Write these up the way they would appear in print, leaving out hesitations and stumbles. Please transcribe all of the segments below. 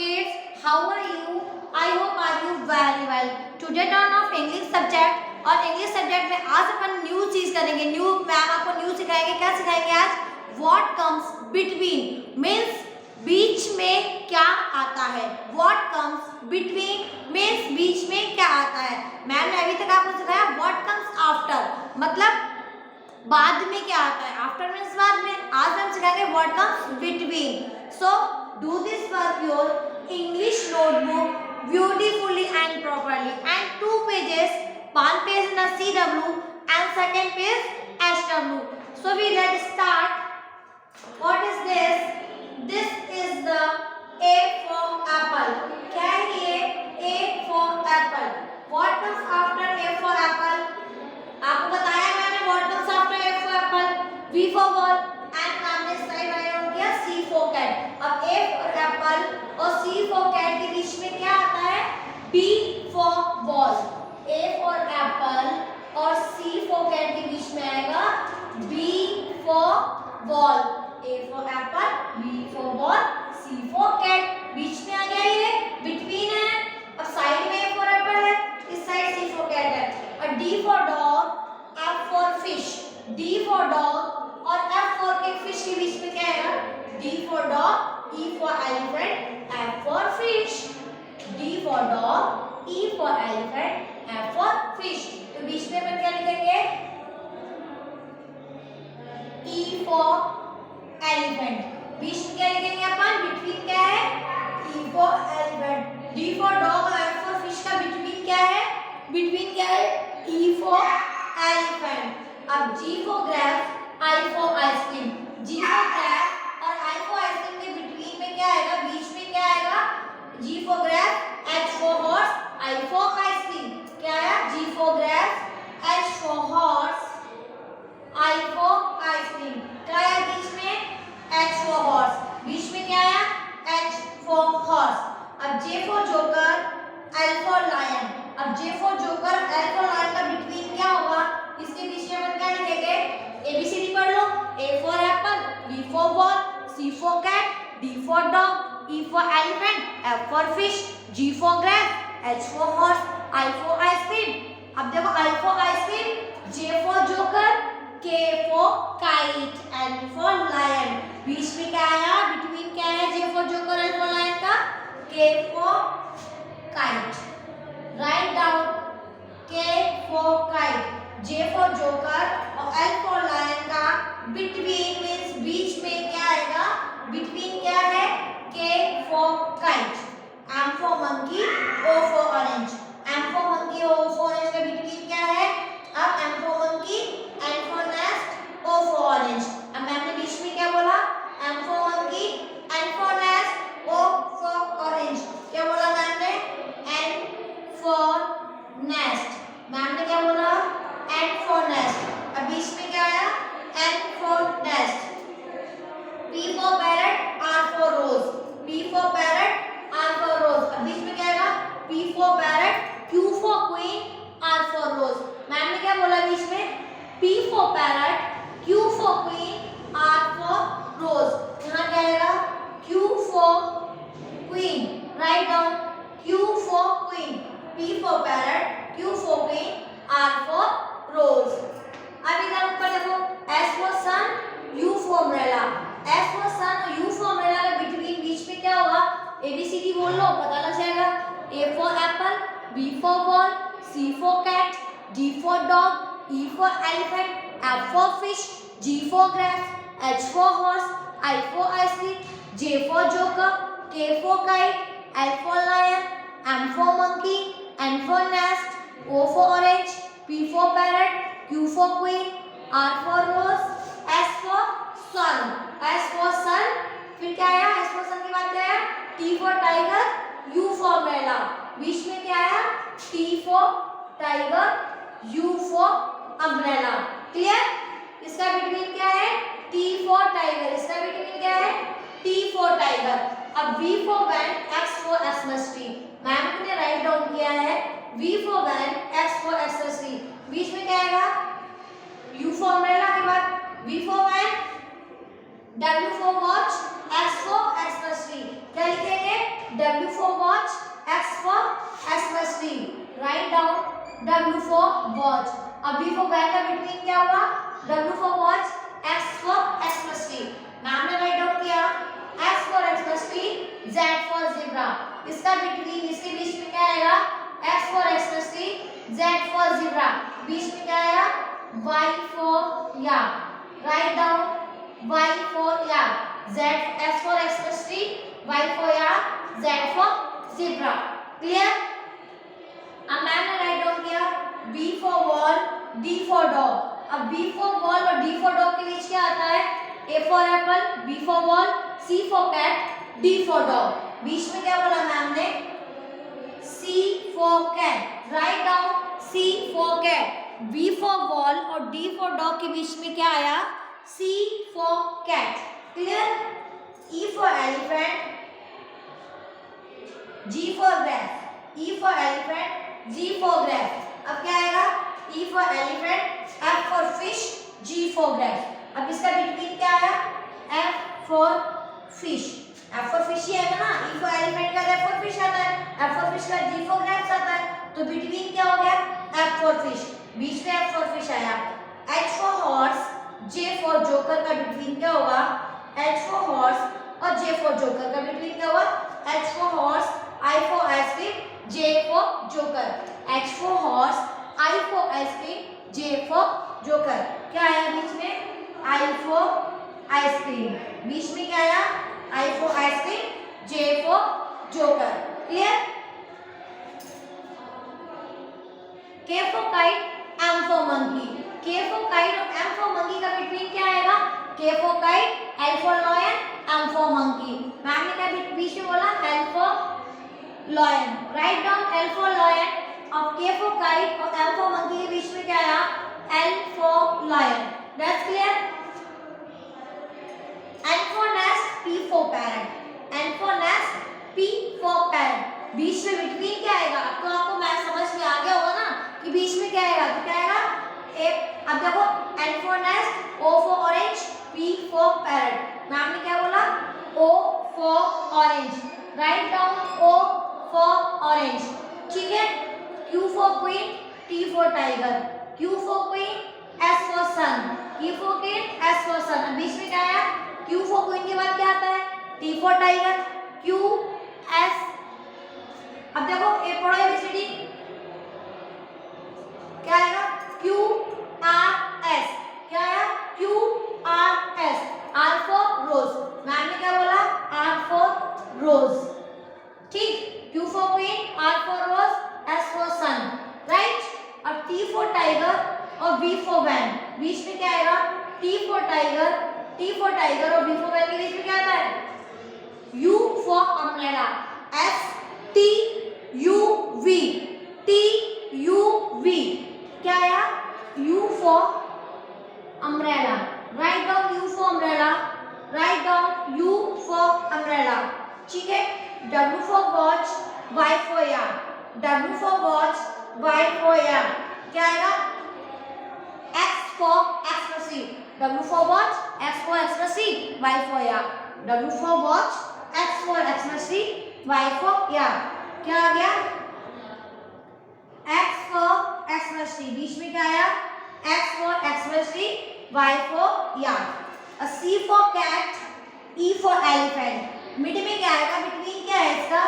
kids, how are you? I hope are you very well. Today turn of English subject और English subject में आज अपन new चीज करेंगे. New ma'am आपको new सिखाएंगे. क्या सिखाएंगे आज? What comes between means बीच में क्या आता है. What comes between means बीच में क्या आता है. मैम ने अभी तक आपको सिखाया what comes after मतलब बाद में क्या आता है. आफ्टर मीन्स बाद में. आज हम सिखाएंगे what comes between. So do this work your English notebook beautifully and properly. And 2 pages, one page in the CW and second page SW. So we let's start. What is this? This is the A for apple. क्या है ये? A for apple. What comes after A for apple? आपको बताया मैंने what comes after A for apple. B for ball and हमने side write down किया C for cat. अब A for apple और C for cat के बीच में क्या आता है? B for ball. A for apple और C for cat के बीच में आएगा B for ball. A for apple, B for ball, C for cat. बीच में आ गया ये between है. अब साइड में A for apple है, इस साइड C for cat है. और D for dog, F for fish. D for dog और F for fish के बीच में क्या है? D for dog, E for elephant, F for fish. D for dog, E for elephant, F for fish. तो बीच में अपन क्या लिखेंगे? E for elephant. बीच में क्या लिखेंगे अपन? Between क्या है? E for elephant. D for dog और F for fish का between क्या है? Between क्या है? E for elephant. अब G for grapes, I for ice cream. G for grapes और I for ice cream के between में क्या आएगा? बीच में क्या आएगा? G for grapes, H for horse, I for ice cream. क्या आया? G for grapes, H for horse, I for ice cream. क्या आया बीच में? H for horse. बीच में क्या आया? H for horse. अब J for joker, L for lion. अब J for joker, L for lion का between क्या होगा? इसके बीच में अपन क्या लिखेंगे? ABCD पढ़ लो. A for apple, B for ball, C for cat, D for dog, E for elephant, F for fish, G for grapes, H for horse, I for ice cream. अब देखो I for ice cream, J for joker, K for kite, L for lion. बीच में क्या आया? Between क्या है? J for joker, L for lion का? K for kite. Write down K for kite, J for joker और L for lion का between means बीच में क्या आएगा? Between क्या है? K for kite. M for monkey, O for orange. M for monkey, O for orange का between क्या है? अब M for monkey, N for nest, O for orange. अब मैम ने बीच में क्या बोला? M for monkey, N for nest, O for orange. क्या बोला मैम ने? N for nest. मैम ने क्या बोला? N for nest. अब बीच में क्या आया? N for nest. P for parrot, R for rose. P for parrot, R for rose. अब बीच में क्या आएगा? P for parrot, Q for queen, R for rose. Ma'am ने क्या बोला बीच में? P for parrot, Q for queen, R for rose. यहाँ क्या आएगा? Q for queen. Write down Q for queen. P for parrot, Q for queen, R for rose. अब इधर ऊपर देखो. S for sun, U for umbrella. S for sun और U for umbrella का between बीच में क्या होगा? ABCD बोल लो, पता लग जाएगा. A for apple, B for ball, C for cat, D for dog, E for elephant, F for fish, G for grapes, H for horse, I for ice cream, J for joker, K for kite, L for lion, M for monkey, N for nest, O for orange, P for parrot, Q for queen, R for rose, S for sun. S for sun. फिर क्या आया? S for sun के बाद क्या आया? T for tiger, U for umbrella. बीच में क्या आया? T for tiger, U for umbrella. Clear? इसका between क्या है? T for tiger. इसका between क्या है? T for tiger. अब V for van, X for Xmas tree. Ma'am ने राइट डाउन किया है V for van, X for Xmas tree. बीच में क्या आएगा? U for umbrella के बाद V for van, W for watch, X for Xmas tree. क्या लिखेंगे? W for watch, X for Xmas tree. Write down W for watch. अब B for bag का between क्या हुआ? W for watch, X for Xmas tree. Ma'am ने write down किया X for Xmas tree, Z for zebra. इसका between, इसके बीच में क्या आएगा? X for Xmas tree, Z for zebra. बीच में क्या आएगा? Y for yak. Write down Y for yak. Z, X for Xmas tree, Y for yak, Z for zebra. Clear? अब ma'am ने राइट डाउन किया B for ball, D for dog. अब B for ball और D for dog के बीच क्या आता है? A for apple, B for ball, C for cat, D for dog. बीच में क्या बोला मैम ने? C for cat. Write down C for cat. B for ball और D for dog के बीच में क्या आया? C for cat. Clear? E for elephant, G for graph. E for elephant, G for graph. अब क्या आएगा? E for elephant, F for fish, G for graph. अब इसका between क्या आया? F for fish. F for fish ही आएगा ना? E for elephant का F for fish आता है, F for fish का G for graph आता है, तो between क्या हो गया? F for fish. बीच में F for fish आया. H for horse, J for joker का between क्या होगा? H for horse और J for joker का between क्या होगा? H for horse, I for ice cream, J for joker. H for horse, I for ice cream, J for joker. क्या आया बीच में? I for ice cream. बीच में क्या आया? I for ice cream, J for joker. Clear? K for kite, M for monkey. K for kite और M for monkey का between क्या आएगा? K for kite, L for lion, M for monkey. Ma'am ने क्या बीच में बोला? L for lion. Write down L for lion. अब K for kite और M for monkey के बीच में क्या आया? L for lion. That's clear? N for nest, P for parrot. N for nest, P for parrot. बीच में between क्या आएगा? अब तो आपको मैं समझ में आ गया होगा ना कि बीच में क्या आएगा? तो क्या आएगा? अब देखो N for nest, O for orange, P for parrot. Ma'am ने क्या बोला? O for orange. Write down O for orange. ठीक है? Q for queen, T for tiger. Q for queen, S for sun. Q for queen, S for sun. अब बीच में क्या आया? Q for queen के बाद क्या आता है? T for tiger. Q S. अब देखो A पढ़ो ABCD. क्या आएगा? Q R S. क्या आया? Q R S. R for rose. Ma'am ने क्या बोला? R for rose. ठीक? Q for queen, R for rose, S for sun. Right? अब T for tiger और V for van. बीच में क्या आएगा? T for tiger और V for van के बीच में क्या आता है? U for umbrella. S T U V. T U V. क्या आया? U for umbrella. Write down U for umbrella. Write down U for umbrella. ठीक है? W for watch, Y for yak. W for watch, Y for yak. क्या आएगा? X for Xmas tree. W for watch, X for Xmas tree, Y for yak. W for watch, X for Xmas tree, Y for yak. क्या आ गया? X for Xmas tree. बीच में क्या आया? X for Xmas tree, Y for yak. A C for cat, E for elephant. Mid में क्या आएगा? Between क्या है इसका?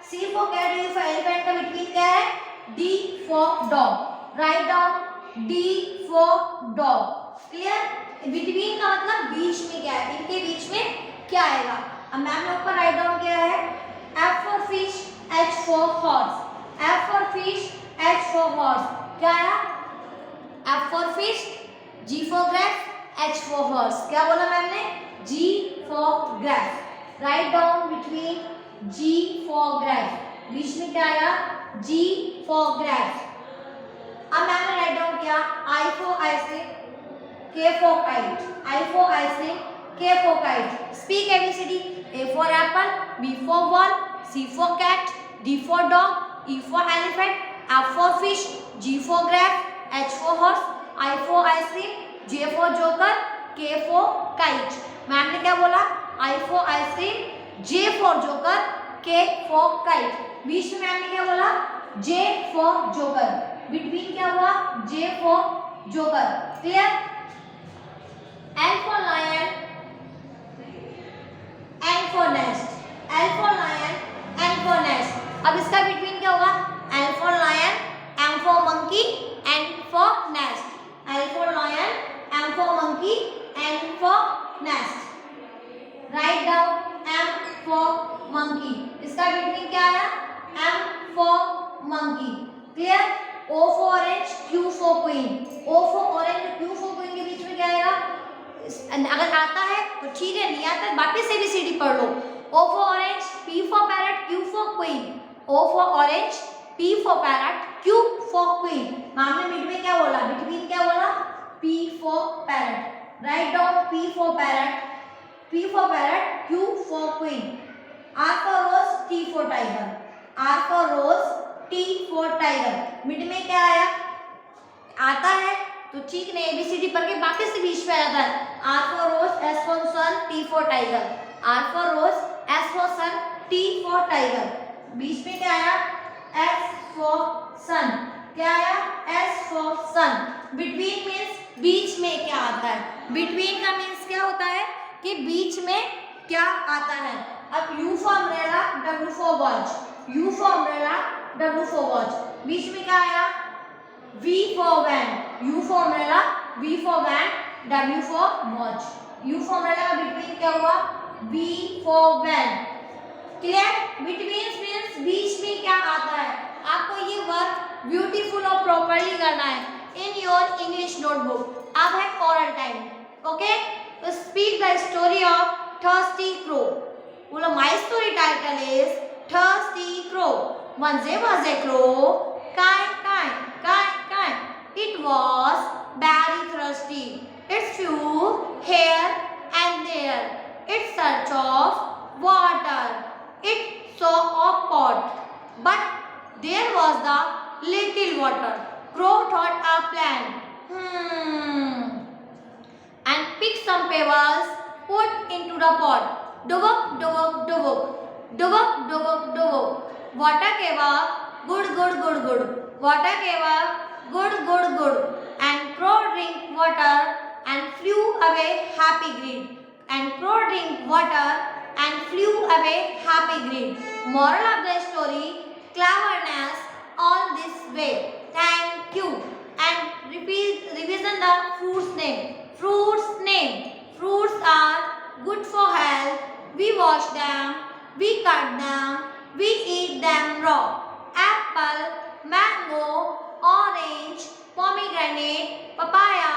C for cat, E for elephant का बिटवीन क्या है? D for dog. Write down D for dog. Clear? Between का मतलब बीच में क्या है? इनके बीच में क्या आएगा? अब मैम ने ऊपर राइट डाउन किया है F for fish, H for horse. F for fish, H for horse. क्या आया? F for fish, G for graph, H for horse. क्या बोला मैम ने? G for graph. Write down between G for graph. बीच में क्या आया? G for graph. अब मैंने राइट डाउन किया I for ice cream, K for kite. I for ice cream, K for kite. Speak ABCD. A for apple, B for ball, C for cat, D for dog, E for elephant, F for fish, G for graph, H for horse, I for ice cream, J for joker, K for kite. Ma'am ने क्या बोला? I for ice cream, J for joker, K for kite. बीच में ma'am ने क्या बोला? J for joker. Between क्या हुआ? J for joker. Clear? L for lion, N for nest. L for lion, N for nest. अब इसका between क्या होगा? L for lion, M for monkey, N for nest. L for lion, M for monkey, N for nest. Write down M for monkey. इसका between क्या आया? M for monkey. Clear? O for orange, Q for queen. O for orange, Q for queen के बीच में क्या आएगा? अगर आता है तो ठीक है, नहीं आता है वापस ABCD पढ़ लो. O for orange, P for parrot, Q for queen. O for orange, P for parrot, Q for queen. हमने मिड में क्या बोला? बिटवीन क्या बोला? P for parrot. Write down P for parrot, P for parrot, Q for queen. R for rose, T for tiger. R for rose, T for tiger. Mid में क्या आया? आता है तो ठीक नहीं, ABCD पढ़ के वापस से बीच में आ जाता है. R for rose, S for sun, T for tiger. R for rose, S for sun, T for tiger. बीच में क्या आया? S for sun. क्या आया? S for sun. Between means बीच में क्या आता है? Between का means क्या होता है कि बीच में क्या आता है. अब U for umbrella, W for watch. U for umbrella, W for watch. बीच में क्या आया? V for van. U for umbrella, V for van, W for watch. U for umbrella का between क्या हुआ? V for van. Clear? Between means बीच में क्या आता है. आपको ये वर्क ब्यूटीफुल और प्रॉपरली करना है in your English notebook. अब है oral time. Okay? So speak the story of Thirsty Crow. बोलो, my story title is Thirsty Crow. Once there was a crow, kind. It was very thirsty. It flew here and there in search of water. It saw a pot, but there was the little water. Crow thought a plan. And picked some pebbles, put into the pot. Duvuk, duvuk, duvuk. Duvuk, duvuk, duvuk. Water came up, good. Water came up, good. And crow drink water and flew away happy green. And crow drink water and flew away happy green. Moral of the story: cleverness all this way. Thank you. And revision the fruits name. Fruits are good for health. We wash them, we cut them, we eat them raw. Apple, mango, orange, pomegranate, papaya,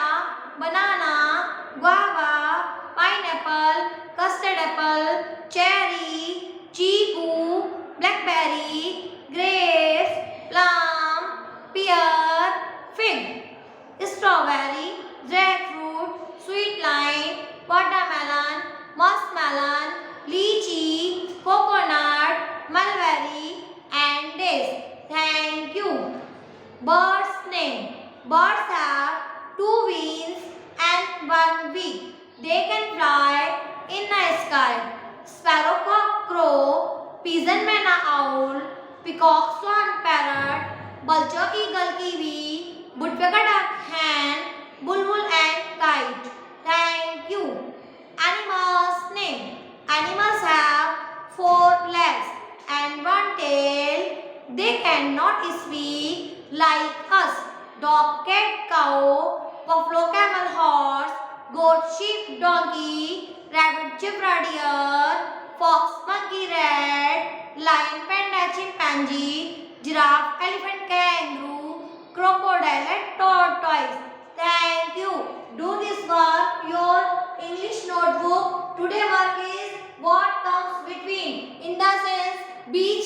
banana, guava, pineapple, custard apple, cherry, chiku, blackberry, grapes, plum, pear, fig, strawberry, jackfruit, sweet lime, watermelon, muskmelon, lychee, coconut, mulberry, and dates. Thank you. Birds name. Birds have 2 wings and 1 beak. They can fly in the sky. Sparrowhawk crow, pigeon manna owl, peacock swan parrot, vulture eagle kiwi, woodpecker duck hen, bulbul and kite. Thank you. Animals name. Animals have 4 legs and 1 tail. They cannot speak like us. Dog, cat, cow, buffalo, camel, horse, goat, sheep, donkey, rabbit, zebra, deer, fox, monkey, rat, lion, panda, chimpanzee, giraffe, elephant, kangaroo, crocodile and tortoise. Thank you. Do this work your English notebook. Today work is what comes between. In the sense, beach